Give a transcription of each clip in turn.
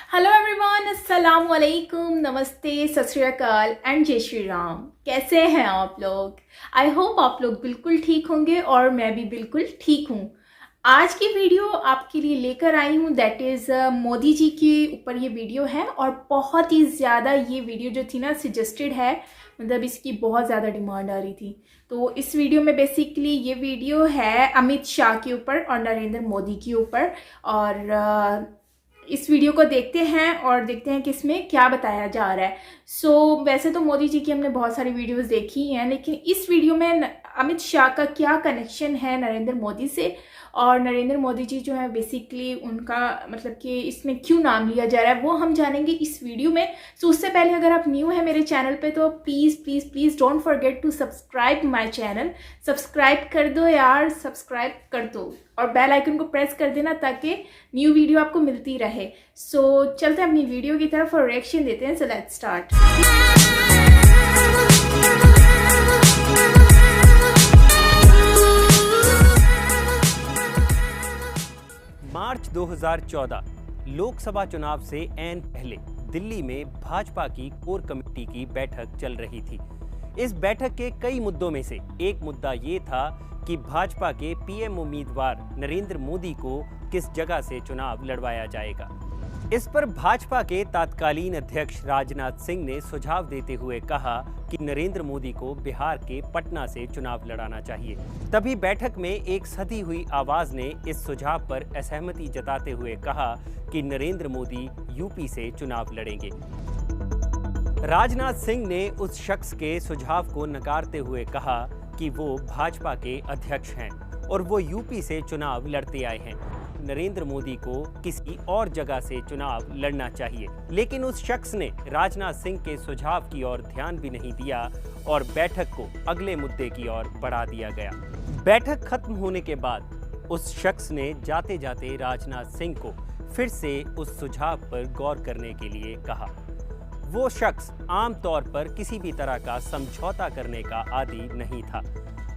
Hello everyone, अस्सलाम वालेकुम, नमस्ते, सत श्री अकाल एंड जय श्री राम। कैसे हैं आप लोग? आई होप आप लोग बिल्कुल ठीक होंगे और मैं भी बिल्कुल ठीक हूँ। आज की वीडियो आपके लिए लेकर आई हूँ, दैट इज़ मोदी जी के ऊपर ये वीडियो है और बहुत ही ज़्यादा ये वीडियो जो थी ना सजेस्टेड है, मतलब इसकी बहुत ज़्यादा डिमांड आ रही थी। तो इस वीडियो में बेसिकली ये वीडियो है अमित शाह के ऊपर और नरेंद्र मोदी के ऊपर। और इस वीडियो को देखते हैं और देखते हैं कि इसमें क्या बताया जा रहा है। वैसे तो मोदी जी की हमने बहुत सारी वीडियोस देखी हैं, लेकिन इस वीडियो में अमित शाह का क्या कनेक्शन है नरेंद्र मोदी से, और नरेंद्र मोदी जी जो है बेसिकली उनका मतलब कि इसमें क्यों नाम लिया जा रहा है वो हम जानेंगे इस वीडियो में। उससे पहले अगर आप न्यू है मेरे चैनल पे तो please please please don't forget to subscribe my channel. Subscribe कर दो यार, सब्सक्राइब कर दो और बेल आइकन को प्रेस कर देना ताकि न्यू वीडियो आपको मिलती रहे। चलते हैं अपनी वीडियो की तरफ और रिएक्शन देते हैं। Let's start. मार्च 2014 लोकसभा चुनाव से ऐन पहले दिल्ली में भाजपा की कोर कमेटी की बैठक चल रही थी। इस बैठक के कई मुद्दों में से एक मुद्दा ये था कि भाजपा के पीएम उम्मीदवार नरेंद्र मोदी को किस जगह से चुनाव लड़वाया जाएगा। इस पर भाजपा के तत्कालीन अध्यक्ष राजनाथ सिंह ने सुझाव देते हुए कहा कि नरेंद्र मोदी को बिहार के पटना से चुनाव लड़ाना चाहिए। तभी बैठक में एक सधी हुई आवाज ने इस सुझाव पर असहमति जताते हुए कहा कि नरेंद्र मोदी यूपी से चुनाव लड़ेंगे। राजनाथ सिंह ने उस शख्स के सुझाव को नकारते हुए कहा कि वो भाजपा के अध्यक्ष हैं और वो यूपी से चुनाव लड़ते आए हैं। नरेंद्र मोदी को किसी और जगह से चुनाव लड़ना चाहिए। लेकिन उस शख्स ने राजनाथ सिंह के सुझाव की ओर ध्यान भी नहीं दिया और बैठक को अगले मुद्दे की ओर बढ़ा दिया गया। बैठक खत्म होने के बाद उस शख्स ने जाते जाते राजनाथ सिंह को फिर से उस सुझाव पर गौर करने के लिए कहा। वो शख्स आमतौर पर किसी भी तरह का समझौता करने का आदी नहीं था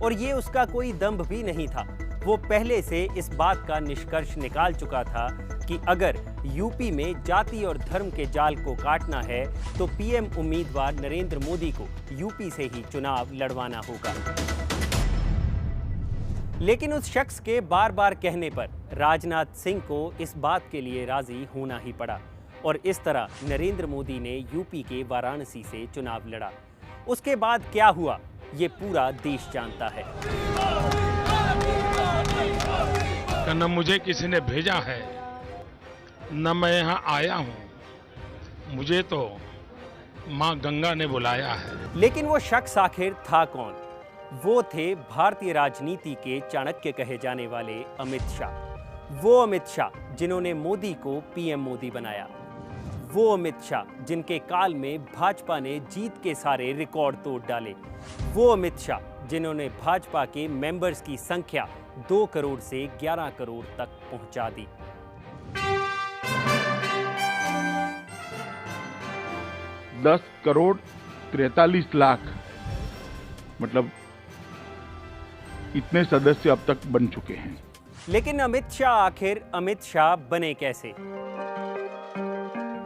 और ये उसका कोई दंभ भी नहीं था। वो पहले से इस बात का निष्कर्ष निकाल चुका था कि अगर यूपी में जाति और धर्म के जाल को काटना है तो पीएम उम्मीदवार नरेंद्र मोदी को यूपी से ही चुनाव लड़वाना होगा। लेकिन उस शख्स के बार बार कहने पर राजनाथ सिंह को इस बात के लिए राजी होना ही पड़ा और इस तरह नरेंद्र मोदी ने यूपी के वाराणसी से चुनाव लड़ा। उसके बाद क्या हुआ ये पूरा देश जानता है। न मुझे किसी ने भेजा है न मैं यहाँ आया हूँ, मुझे तो माँ गंगा ने बुलाया है। लेकिन वो शख्स आखिर था कौन? वो थे भारतीय राजनीति के चाणक्य कहे जाने वाले अमित शाह। वो अमित शाह जिन्होंने मोदी को पीएम मोदी बनाया। वो अमित शाह जिनके काल में भाजपा ने जीत के सारे रिकॉर्ड तोड़ डाले। वो अमित शाह जिन्होंने भाजपा के मेंबर्स की संख्या 2 करोड़ से 11 करोड़ तक पहुंचा दी। दस करोड़ 43 लाख मतलब इतने सदस्य अब तक बन चुके हैं। लेकिन अमित शाह आखिर अमित शाह बने कैसे?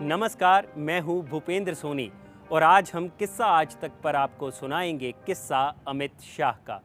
नमस्कार, मैं हूं भूपेंद्र सोनी और आज हम किस्सा आज तक पर आपको सुनाएंगे किस्सा अमित शाह का।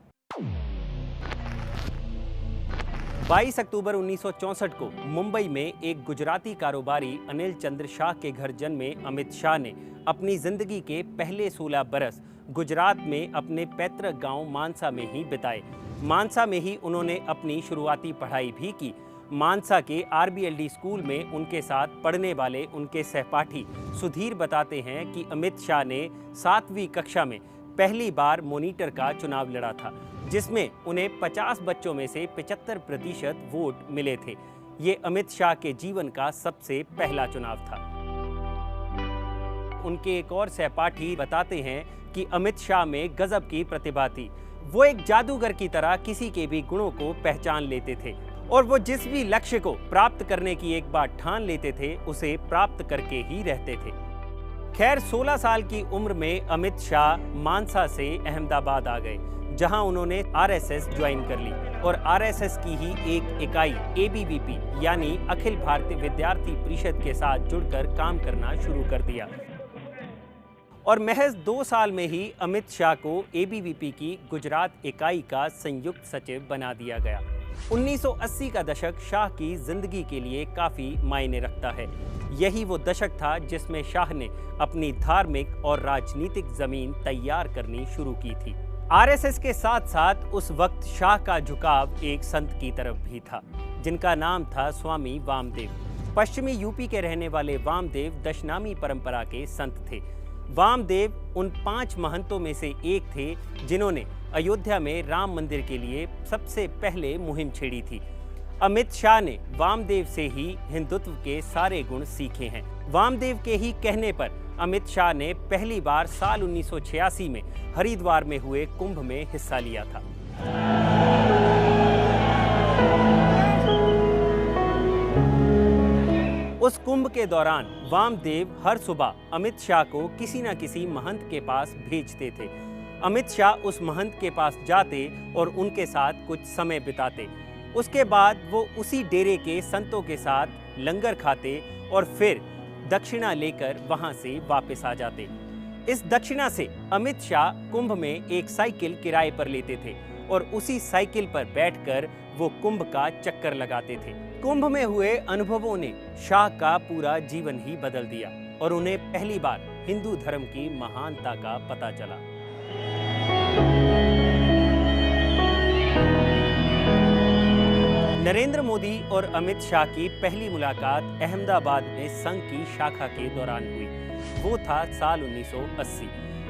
22 अक्टूबर 1964 को मुंबई में एक गुजराती कारोबारी अनिल चंद्र शाह के घर जन्मे अमित शाह ने अपनी जिंदगी के पहले 16 बरस गुजरात में अपने पैतृक गांव मानसा में ही बिताए। मानसा में ही उन्होंने अपनी शुरुआती पढ़ाई भी की। मानसा के आरबीएलडी स्कूल में उनके साथ पढ़ने वाले उनके सहपाठी सुधीर बताते हैं कि अमित शाह ने 7वीं कक्षा में पहली बार मॉनिटर का चुनाव लड़ा था, जिसमें उन्हें 50 बच्चों में से 75% वोट मिले थे। ये अमित शाह के जीवन का सबसे पहला चुनाव था। उनके एक और सहपाठी बताते हैं कि अमित शाह में गजब की प्रतिभा थी। वो एक जादूगर की तरह किसी के भी गुणों को पहचान लेते थे और वो जिस भी लक्ष्य को प्राप्त करने की एक बार ठान लेते थे उसे प्राप्त करके ही रहते थे। खैर 16 साल की उम्र में अमित शाह मानसा से अहमदाबाद आ गए, जहां उन्होंने आरएसएस ज्वाइन कर ली और आरएसएस की ही एक इकाई एबीवीपी यानी अखिल भारतीय विद्यार्थी परिषद के साथ जुड़कर काम करना शुरू कर दिया। और महज 2 साल में ही अमित शाह को एबीवीपी की गुजरात इकाई का संयुक्त सचिव बना दिया गया। 1980 का दशक शाह की जिंदगी के लिए काफी मायने रखता है। यही वो दशक था जिसमें शाह ने अपनी धार्मिक और राजनीतिक जमीन तैयार करनी शुरू की थी। आरएसएस के साथ साथ उस वक्त शाह का झुकाव एक संत की तरफ भी था, जिनका नाम था स्वामी वामदेव। पश्चिमी यूपी के रहने वाले वामदेव दशनामी परंपरा के संत थे। वामदेव उन 5 महंतों में से एक थे जिन्होंने अयोध्या में राम मंदिर के लिए सबसे पहले मुहिम छेड़ी थी। अमित शाह ने वामदेव से ही हिंदुत्व के सारे गुण सीखे हैं। वामदेव के ही कहने पर अमित शाह ने पहली बार साल 1986 में हरिद्वार में हुए कुंभ में हिस्सा लिया था। उस कुंभ के दौरान वामदेव हर सुबह अमित शाह को किसी न किसी महंत के पास भेजते थे। अमित शाह उस महंत के पास जाते और उनके साथ कुछ समय बिताते। उसके बाद वो उसी डेरे के संतों के साथ लंगर खाते और फिर दक्षिणा लेकर वहां से वापस आ जाते। इस दक्षिणा से अमित शाह कुंभ में एक साइकिल किराए पर लेते थे और उसी साइकिल पर बैठकर वो कुंभ का चक्कर लगाते थे। कुंभ में हुए अनुभवों ने शाह का पूरा जीवन ही बदल दिया और उन्हें पहली बार हिंदू धर्म की महानता का पता चला। नरेंद्र मोदी और अमित शाह की पहली मुलाकात अहमदाबाद में संघ की शाखा के दौरान हुई। वो था साल 1980।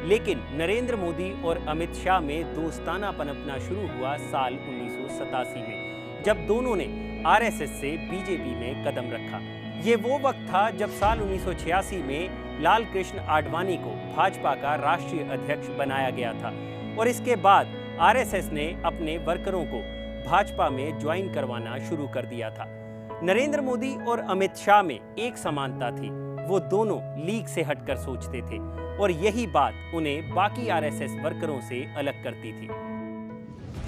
लेकिन नरेंद्र मोदी और अमित शाह में दोस्ताना पनपना शुरू हुआ साल 1987 में, जब दोनों ने आरएसएस से बीजेपी में कदम रखा। ये वो वक्त था जब साल 1986 में लाल कृष्ण आडवाणी को भाजपा का राष्ट्रीय अध्यक्ष बनाया गया था और इसके बाद आरएसएस ने अपने वर्करों को भाजपा में ज्वाइन करवाना शुरू कर दिया था। नरेंद्र मोदी और अमित शाह में एक समानता थी, वो दोनों लीग से हटकर सोचते थे और यही बात उन्हें बाकी आरएसएस वर्करों से अलग करती थी।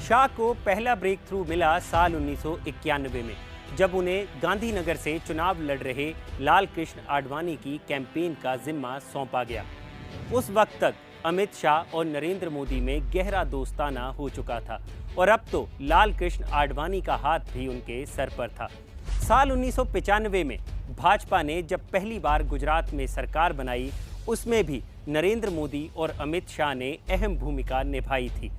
शाह को पहला ब्रेक थ्रू मिला साल 1991 में, जब उन्हें गांधीनगर से चुनाव लड़ रहे लाल कृष्ण आडवाणी की कैंपेन का जिम्मा सौंपा गया। उस वक्त तक अमित शाह और नरेंद्र मोदी में गहरा दोस्ताना हो चुका था और अब तो लाल कृष्ण आडवाणी का हाथ भी उनके सर पर था। साल 1995 में भाजपा ने जब पहली बार गुजरात में सरकार बनाई, उसमें भी नरेंद्र मोदी और अमित शाह ने अहम भूमिका निभाई थी।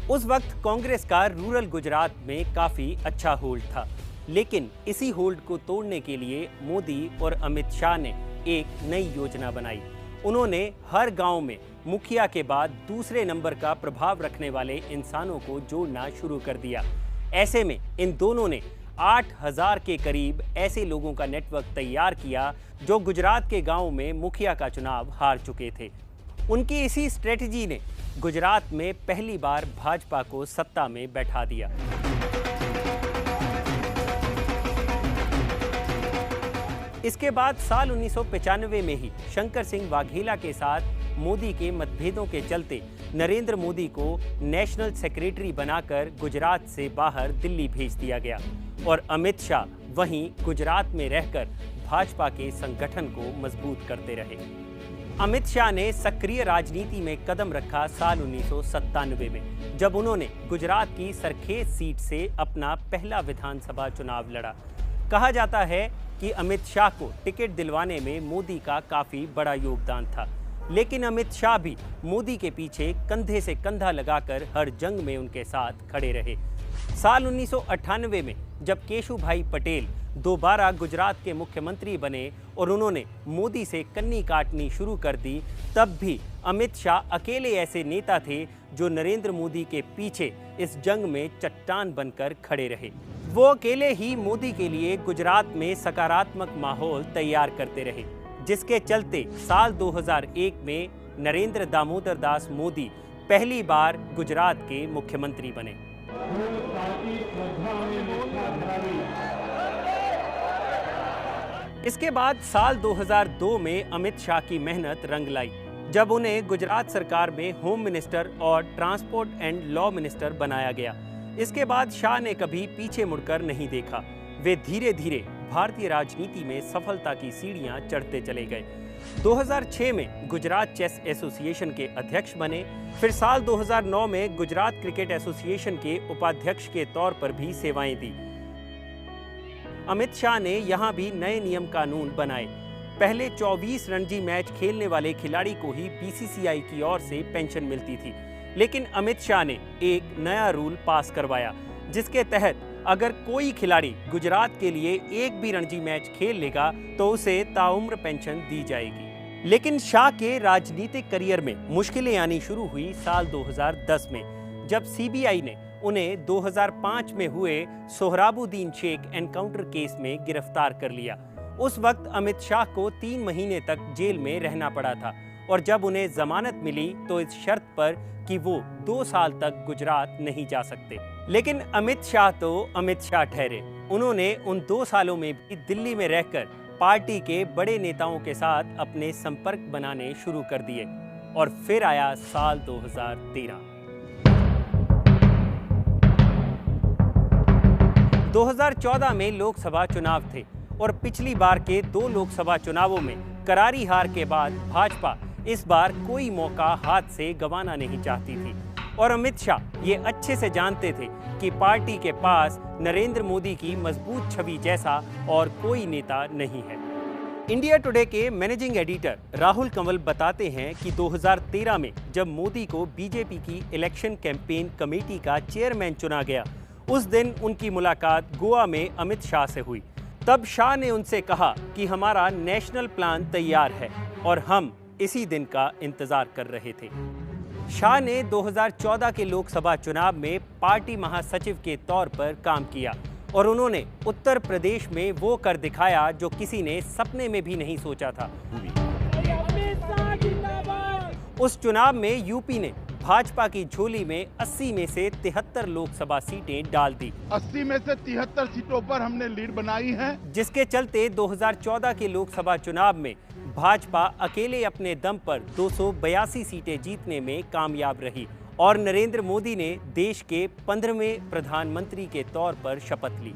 उस वक्त कांग्रेस का रूरल गुजरात में काफी अच्छा होल्ड था, लेकिन इसी होल्ड को तोड़ने के लिए मोदी और अमित शाह ने एक नई योजना बनाई। उन्होंने हर गांव में मुखिया के बाद दूसरे नंबर का प्रभाव रखने वाले इंसानों को जोड़ना शुरू कर दिया। ऐसे में इन दोनों ने 8000 के करीब ऐसे लोगों का नेटवर्क तैयार किया जो गुजरात के गांवों में मुखिया का चुनाव हार चुके थे। उनकी इसी स्ट्रेटजी ने गुजरात में पहली बार भाजपा को सत्ता में बैठा दिया। इसके बाद साल 1995 में ही शंकर सिंह वाघेला के साथ मोदी के मतभेदों के चलते नरेंद्र मोदी को नेशनल सेक्रेटरी बनाकर गुजरात से बाहर दिल्ली भेज दिया गया और अमित शाह वहीं गुजरात में रहकर भाजपा के संगठन को मजबूत करते रहे। अमित शाह ने सक्रिय राजनीति में कदम रखा साल 1997 में, जब उन्होंने गुजरात की सरखेज सीट से अपना पहला विधानसभा चुनाव लड़ा। कहा जाता है कि अमित शाह को टिकट दिलवाने में मोदी का काफी बड़ा योगदान था, लेकिन अमित शाह भी मोदी के पीछे कंधे से कंधा लगाकर हर जंग में उनके साथ खड़े रहे। साल 1998 में जब केशुभाई पटेल दोबारा गुजरात के मुख्यमंत्री बने और उन्होंने मोदी से कन्नी काटनी शुरू कर दी, तब भी अमित शाह अकेले ऐसे नेता थे जो नरेंद्र मोदी के पीछे इस जंग में चट्टान बनकर खड़े रहे। वो अकेले ही मोदी के लिए गुजरात में सकारात्मक माहौल तैयार करते रहे, जिसके चलते साल 2001 में नरेंद्र दामोदर दास मोदी पहली बार गुजरात के मुख्यमंत्री बने। इसके बाद साल 2002 में अमित शाह की मेहनत रंग लाई, जब उन्हें गुजरात सरकार में होम मिनिस्टर और ट्रांसपोर्ट एंड लॉ मिनिस्टर बनाया गया। इसके बाद शाह ने कभी पीछे मुड़कर नहीं देखा। वे धीरे धीरे भारतीय राजनीति में सफलता की सीढ़ियां चढ़ते चले गए। 2006 में गुजरात चेस एसोसिएशन के अध्यक्ष बने। फिर साल 2009 में गुजरात क्रिकेट एसोसिएशन के उपाध्यक्ष के तौर पर भी सेवाएं दी। अमित शाह ने यहां भी नए नियम कानून बनाए। पहले 24 रणजी मैच खेलने वाले खिलाड़ी को ही बीसीसीआई की ओर से पेंशन मिलती थी, लेकिन अमित शाह ने एक नया रूल पास करवाया, जिसके तहत अगर कोई खिलाड़ी गुजरात के लिए एक भी रणजी मैच खेल लेगा तो उसे ताउम्र पेंशन दी जाएगी। लेकिन शाह के राजनीतिक करियर में मुश्किलें आनी शुरू हुई साल 2010 में, जब सीबीआई ने उन्हें 2005 में हुए सोहराबुद्दीन शेख एनकाउंटर केस में गिरफ्तार कर लिया। उस वक्त अमित शाह को 3 महीने तक जेल में रहना पड़ा था, और जब उन्हें जमानत मिली तो इस शर्त पर कि वो 2 साल तक गुजरात नहीं जा सकते। लेकिन अमित शाह तो अमित शाह ठहरे। उन्होंने उन 2 सालों में भी दिल्ली में रहकर पार्टी के बड़े नेताओं के साथ अपने संपर्क बनाने शुरू कर दिए। और फिर आया साल 2013। 2014 में लोकसभा चुनाव थे, और पिछली बार के 2 लोकसभा चुनावों में करारी हार के बाद भाजपा इस बार कोई मौका हाथ से गंवाना नहीं चाहती थी। और अमित शाह ये अच्छे से जानते थे कि पार्टी के पास नरेंद्र मोदी की मजबूत छवि जैसा और कोई नेता नहीं है। इंडिया टुडे के मैनेजिंग एडिटर राहुल कंवल बताते हैं कि 2013 में जब मोदी को बीजेपी की इलेक्शन कैंपेन कमेटी का चेयरमैन चुना गया, उस दिन उनकी मुलाकात गोवा में अमित शाह से हुई। तब शाह ने उनसे कहा कि हमारा नेशनल प्लान तैयार है और हम इसी दिन का इंतजार कर रहे थे। शाह ने 2014 के लोकसभा चुनाव में पार्टी महासचिव के तौर पर काम किया, और उन्होंने उत्तर प्रदेश में वो कर दिखाया जो किसी ने सपने में भी नहीं सोचा था। उस चुनाव में यूपी ने भाजपा की झोली में 80 में से 73 लोकसभा सीटें डाल दी। 80 में से 73 सीटों पर हमने लीड बनाई है, जिसके चलते 2014 के लोकसभा चुनाव में भाजपा अकेले अपने दम पर 282 सीटें जीतने में कामयाब रही, और नरेंद्र मोदी ने देश के 15वें प्रधानमंत्री के तौर पर शपथ ली।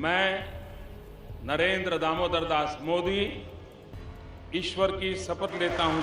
मैं नरेंद्र दामोदर दास मोदी ईश्वर की शपथ लेता हूं।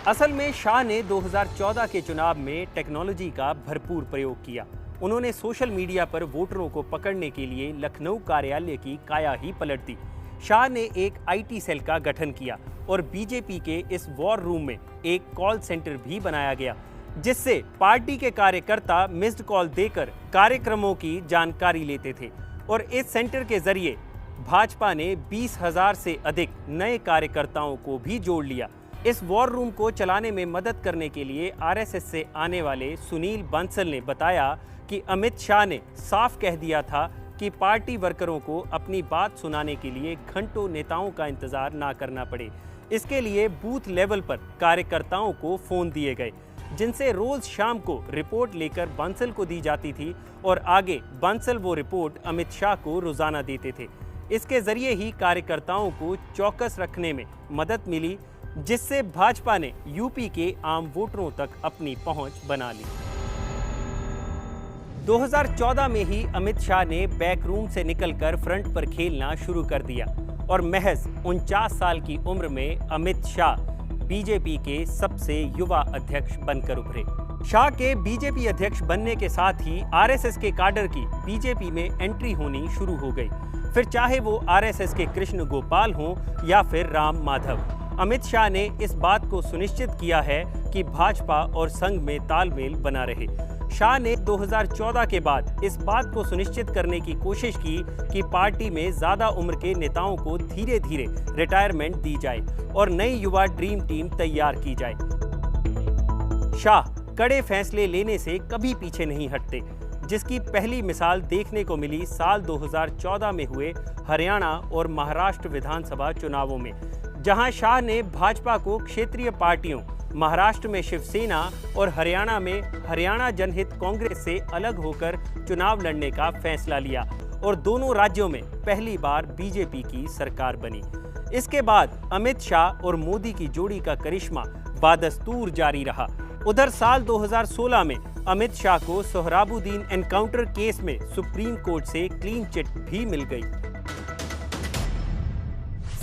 असल में शाह ने 2014 के चुनाव में टेक्नोलॉजी का भरपूर प्रयोग किया। उन्होंने सोशल मीडिया पर वोटरों को पकड़ने के लिए लखनऊ कार्यालय की काया ही पलट दी। शाह ने एक आईटी सेल का गठन किया, और बीजेपी के इस वॉर रूम में एक कॉल सेंटर भी बनाया गया, जिससे पार्टी के कार्यकर्ता मिस्ड कॉल देकर कार्यक्रमों की जानकारी लेते थे। और इस सेंटर के जरिए भाजपा ने 20,000 से अधिक नए कार्यकर्ताओं को भी जोड़ लिया। इस वॉर रूम को चलाने में मदद करने के लिए आरएसएस से आने वाले सुनील बंसल ने बताया कि अमित शाह ने साफ कह दिया था कि पार्टी वर्करों को अपनी बात सुनाने के लिए घंटों नेताओं का इंतजार ना करना पड़े। इसके लिए बूथ लेवल पर कार्यकर्ताओं को फोन दिए गए, जिनसे रोज शाम को रिपोर्ट लेकर बंसल को दी जाती थी, और आगे बंसल वो रिपोर्ट अमित शाह को रोजाना देते थे। इसके जरिए ही कार्यकर्ताओं को चौकस रखने में मदद मिली, जिससे भाजपा ने यूपी के आम वोटरों तक अपनी पहुंच बना ली। 2014 में ही अमित शाह ने बैकरूम से निकलकर फ्रंट पर खेलना शुरू कर दिया, और महज 49 साल की उम्र में अमित शाह बीजेपी के सबसे युवा अध्यक्ष बनकर उभरे। शाह के बीजेपी अध्यक्ष बनने के साथ ही आरएसएस के काडर की बीजेपी में एंट्री होनी शुरू हो गई, फिर चाहे वो आरएसएस के कृष्ण गोपाल हों या फिर राम माधव। अमित शाह ने इस बात को सुनिश्चित किया है कि भाजपा और संघ में तालमेल बना रहे। शाह ने 2014 के बाद इस बात को सुनिश्चित करने की कोशिश की कि पार्टी में ज्यादा उम्र के नेताओं को धीरे धीरे रिटायरमेंट दी जाए और नई युवा ड्रीम टीम तैयार की जाए। शाह कड़े फैसले लेने से कभी पीछे नहीं हटते, जिसकी पहली मिसाल देखने को मिली साल 2014 में हुए हरियाणा और महाराष्ट्र विधानसभा चुनावों में, जहां शाह ने भाजपा को क्षेत्रीय पार्टियों महाराष्ट्र में शिवसेना और हरियाणा में हरियाणा जनहित कांग्रेस से अलग होकर चुनाव लड़ने का फैसला लिया। और दोनों राज्यों में पहली बार बीजेपी की सरकार बनी। इसके बाद अमित शाह और मोदी की जोड़ी का करिश्मा बादस्तूर जारी रहा। उधर साल 2016 में अमित शाह को सोहराबुद्दीन एनकाउंटर केस में सुप्रीम कोर्ट से क्लीन चिट भी मिल गई।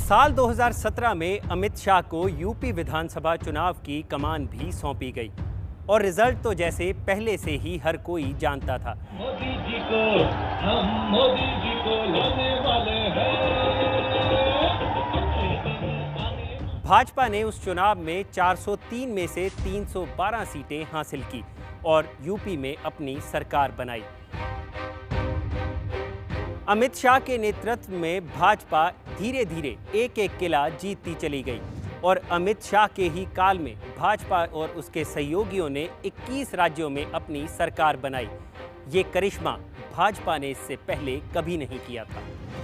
साल 2017 में अमित शाह को यूपी विधानसभा चुनाव की कमान भी सौंपी गई और रिजल्ट तो जैसे पहले से ही हर कोई जानता था। मोदी जी को लाने वाले हैं। भाजपा ने उस चुनाव में 403 में से 312 सीटें हासिल की और यूपी में अपनी सरकार बनाई। अमित शाह के नेतृत्व में भाजपा धीरे धीरे एक एक किला जीतती चली गई और अमित शाह के ही काल में भाजपा और उसके सहयोगियों ने 21 राज्यों में अपनी सरकार बनाई। ये करिश्मा भाजपा ने इससे पहले कभी नहीं किया था।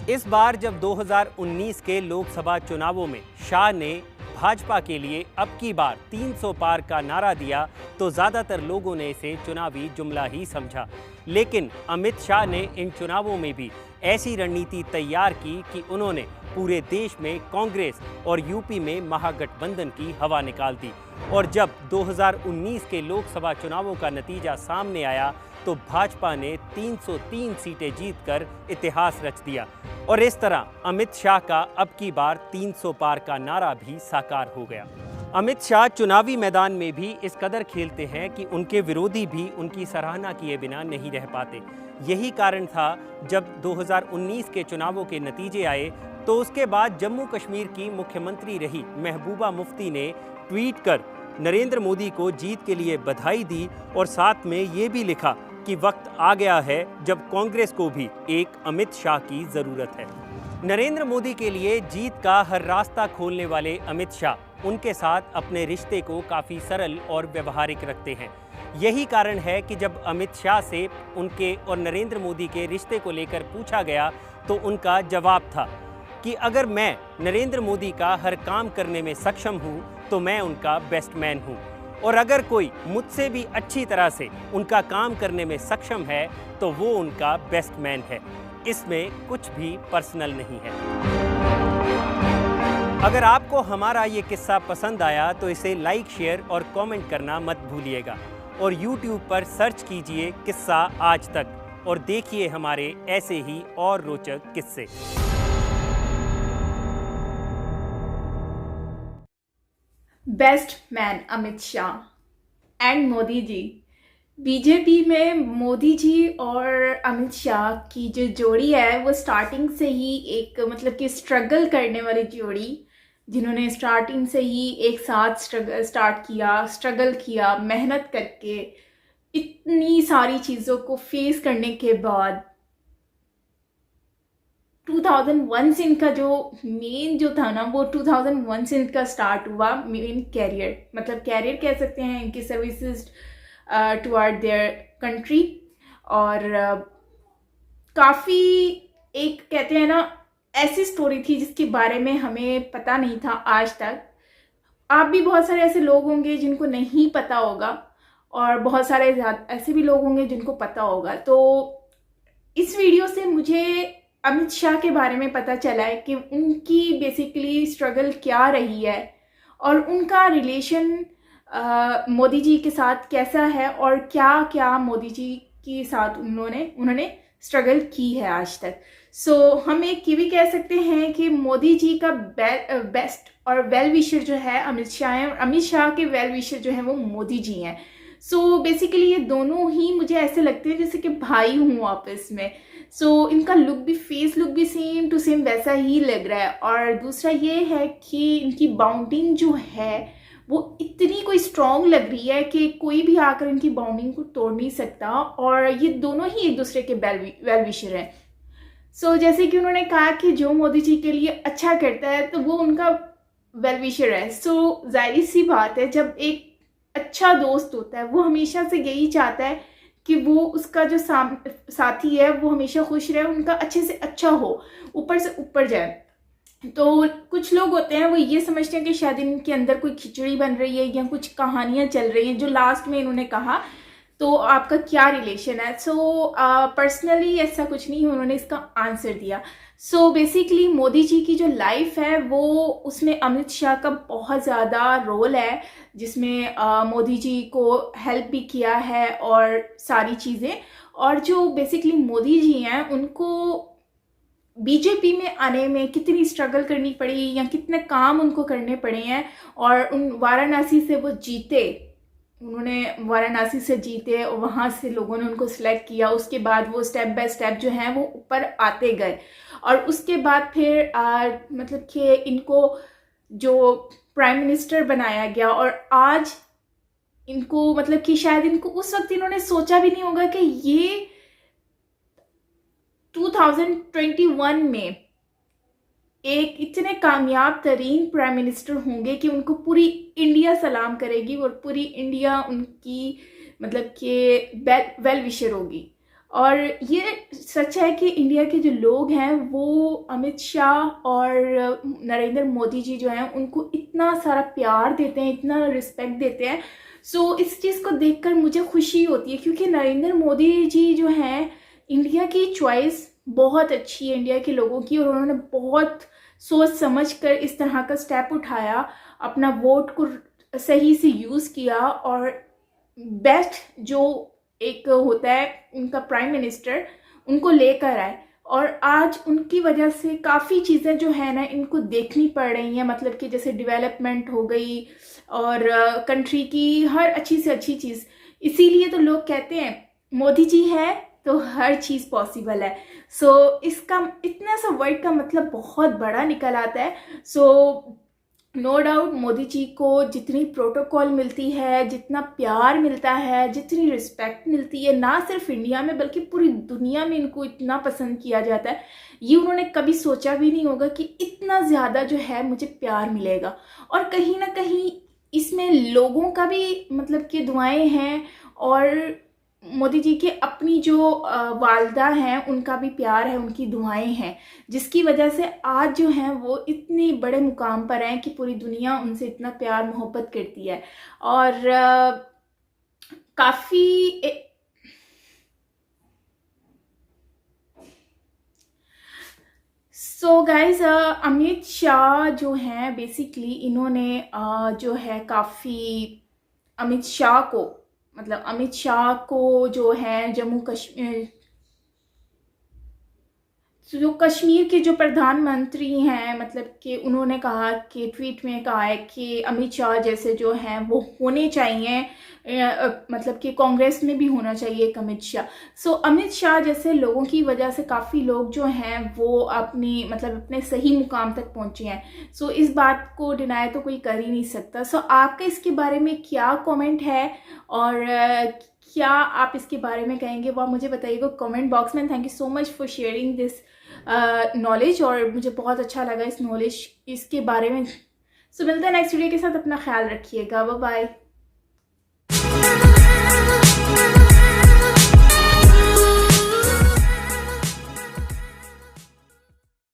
इस बार जब 2019 के लोकसभा चुनावों में शाह ने भाजपा के लिए अब की बार 300 पार का नारा दिया तो ज्यादातर लोगों ने इसे चुनावी जुमला ही समझा। लेकिन अमित शाह ने इन चुनावों में भी ऐसी रणनीति तैयार की कि उन्होंने पूरे देश में कांग्रेस और यूपी में महागठबंधन की हवा निकाल दी और जब 2019 के लोकसभा चुनावों का नतीजा सामने आया तो भाजपा ने 303 सीटें जीतकर इतिहास रच दिया और इस तरह अमित शाह का अब की बार 300 पार का नारा भी साकार हो गया। अमित शाह चुनावी मैदान में भी इस कदर खेलते हैं कि उनके विरोधी भी उनकी सराहना किए बिना नहीं रह पाते। यही कारण था जब 2019 के चुनावों के नतीजे आए तो उसके बाद जम्मू कश्मीर की मुख्यमंत्री रही महबूबा मुफ्ती ने ट्वीट कर नरेंद्र मोदी को जीत के लिए बधाई दी और साथ में ये भी लिखा कि वक्त आ गया है जब कांग्रेस को भी एक अमित शाह की जरूरत है। नरेंद्र मोदी के लिए जीत का हर रास्ता खोलने वाले अमित शाह उनके साथ अपने रिश्ते को काफ़ी सरल और व्यवहारिक रखते हैं। यही कारण है कि जब अमित शाह से उनके और नरेंद्र मोदी के रिश्ते को लेकर पूछा गया तो उनका जवाब था कि अगर मैं नरेंद्र मोदी का हर काम करने में सक्षम हूं तो मैं उनका बेस्ट मैन हूं और अगर कोई मुझसे भी अच्छी तरह से उनका काम करने में सक्षम है तो वो उनका बेस्ट मैन है। इसमें कुछ भी पर्सनल नहीं है। अगर आपको हमारा ये किस्सा पसंद आया तो इसे लाइक, शेयर और कमेंट करना मत भूलिएगा और YouTube पर सर्च कीजिए किस्सा आज तक और देखिए हमारे ऐसे ही और रोचक किस्से। Best man Amit Shah and Modi ji. BJP में मोदी जी और अमित शाह की जो जोड़ी है वो स्टार्टिंग से ही एक मतलब कि स्ट्रगल करने वाली जोड़ी, जिन्होंने स्टार्टिंग से ही एक साथ स्ट्रगल किया मेहनत करके इतनी सारी चीज़ों को फेस करने के बाद 2001 से इनका जो मेन जो था ना वो 2001 से इनका स्टार्ट हुआ मेन कैरियर, मतलब कैरियर कह सकते हैं इनकी सर्विसेज टुवर्ड देयर कंट्री। और काफ़ी एक कहते हैं ना ऐसी स्टोरी थी जिसके बारे में हमें पता नहीं था आज तक। आप भी बहुत सारे ऐसे लोग होंगे जिनको नहीं पता होगा और बहुत सारे ऐसे भी लोग होंगे जिनको पता होगा। तो इस वीडियो से मुझे अमित शाह के बारे में पता चला है कि उनकी बेसिकली स्ट्रगल क्या रही है और उनका रिलेशन मोदी जी के साथ कैसा है और क्या क्या मोदी जी के साथ उन्होंने स्ट्रगल की है आज तक। सो हम एक ये भी कह सकते हैं कि मोदी जी का बेस्ट और वेल विशर जो है अमित शाह है और अमित शाह के वेल विशर जो है वो मोदी जी हैं। सो बेसिकली ये दोनों ही मुझे ऐसे लगते हैं जैसे कि भाई हूँ आपस में। सो इनका लुक भी फेस लुक भी सेम टू सेम वैसा ही लग रहा है। और दूसरा ये है कि इनकी बाउंडिंग जो है वो इतनी कोई स्ट्रॉन्ग लग रही है कि कोई भी आकर इनकी बाउंडिंग को तोड़ नहीं सकता और ये दोनों ही एक दूसरे के वेल विशर हैं। सो जैसे कि उन्होंने कहा कि जो मोदी जी के लिए अच्छा करता है तो वो उनका वेल विशर है। सो जाहिर सी बात है जब एक अच्छा दोस्त होता है वो हमेशा से यही चाहता है कि वो उसका जो साथी है वो हमेशा खुश रहे, उनका अच्छे से अच्छा हो, ऊपर से ऊपर जाए। तो कुछ लोग होते हैं वो ये समझते हैं कि शायद इनके अंदर कोई खिचड़ी बन रही है या कुछ कहानियाँ चल रही हैं, जो लास्ट में इन्होंने कहा। तो आपका क्या रिलेशन है। सो पर्सनली ऐसा कुछ नहीं है, उन्होंने इसका आंसर दिया। सो बेसिकली मोदी जी की जो लाइफ है वो उसमें अमित शाह का बहुत ज़्यादा रोल है, जिसमें मोदी जी को हेल्प भी किया है और सारी चीज़ें। और जो बेसिकली मोदी जी हैं उनको बीजेपी में आने में कितनी स्ट्रगल करनी पड़ी या कितने काम उनको करने पड़े हैं, और उन वाराणसी से वो जीते, उन्होंने वाराणसी से जीते और वहाँ से लोगों ने उनको सिलेक्ट किया। उसके बाद वो स्टेप बाय स्टेप जो हैं वो ऊपर आते गए, और उसके बाद फिर मतलब कि इनको जो प्राइम मिनिस्टर बनाया गया। और आज इनको मतलब कि शायद इनको उस वक्त इन्होंने सोचा भी नहीं होगा कि ये 2021 में एक इतने कामयाब तरीन प्राइम मिनिस्टर होंगे कि उनको पूरी इंडिया सलाम करेगी और पूरी इंडिया उनकी मतलब कि वेल विशर होगी। और ये सच है कि इंडिया के जो लोग हैं वो अमित शाह और नरेंद्र मोदी जी जो हैं उनको इतना सारा प्यार देते हैं, इतना रिस्पेक्ट देते हैं। सो इस चीज़ को देखकर मुझे खुशी होती है, क्योंकि नरेंद्र मोदी जी जो हैं इंडिया की चॉइस बहुत अच्छी है इंडिया के लोगों की, और उन्होंने बहुत सोच समझ कर इस तरह का स्टेप उठाया, अपना वोट को सही से यूज़ किया और बेस्ट जो एक होता है उनका प्राइम मिनिस्टर उनको लेकर आए। और आज उनकी वजह से काफ़ी चीज़ें जो है ना इनको देखनी पड़ रही हैं, मतलब कि जैसे डेवलपमेंट हो गई और कंट्री की हर अच्छी से अच्छी चीज़। इसीलिए तो लोग कहते हैं मोदी जी है तो हर चीज़ पॉसिबल है। सो इसका इतना सा वर्ड का मतलब बहुत बड़ा निकल आता है। So no doubt Modi ji को जितनी प्रोटोकॉल मिलती है, जितना प्यार मिलता है, जितनी रिस्पेक्ट मिलती है, ना सिर्फ इंडिया में बल्कि पूरी दुनिया में इनको इतना पसंद किया जाता है, ये उन्होंने कभी सोचा भी नहीं होगा कि इतना ज़्यादा जो है मुझे प्यार मिलेगा। और कहीं ना कहीं इसमें लोगों का भी मतलब कि दुआएं हैं, और मोदी जी के अपनी जो वालदा हैं उनका भी प्यार है, उनकी दुआएं हैं, जिसकी वजह से आज जो हैं वो इतने बड़े मुकाम पर हैं कि पूरी दुनिया उनसे इतना प्यार मोहब्बत करती है। और काफ़ी सो गाइज अमित शाह जो हैं बेसिकली इन्होंने जो है काफ़ी अमित शाह को जो है जम्मू कश्मीर जो कश्मीर के जो प्रधानमंत्री हैं, मतलब कि उन्होंने कहा कि ट्वीट में कहा है कि अमित शाह जैसे जो हैं वो होने चाहिए, मतलब कि कांग्रेस में भी होना चाहिए एक अमित शाह। सो अमित शाह जैसे लोगों की वजह से काफ़ी लोग जो हैं वो अपने सही मुकाम तक पहुंचे हैं। सो इस बात को डिनाई तो कोई कर ही नहीं सकता। सो आपका इसके बारे में क्या कमेंट है, और क्या आप इसके बारे में कहेंगे वो आप मुझे बताइएगा कमेंट बॉक्स में। Thank you so much for sharing this knowledge, और मुझे बहुत अच्छा लगा इस नॉलेज इसके बारे में। सो मिलते हैं नेक्स्ट वीडियो के साथ, अपना ख्याल रखिएगा, बाय बाय।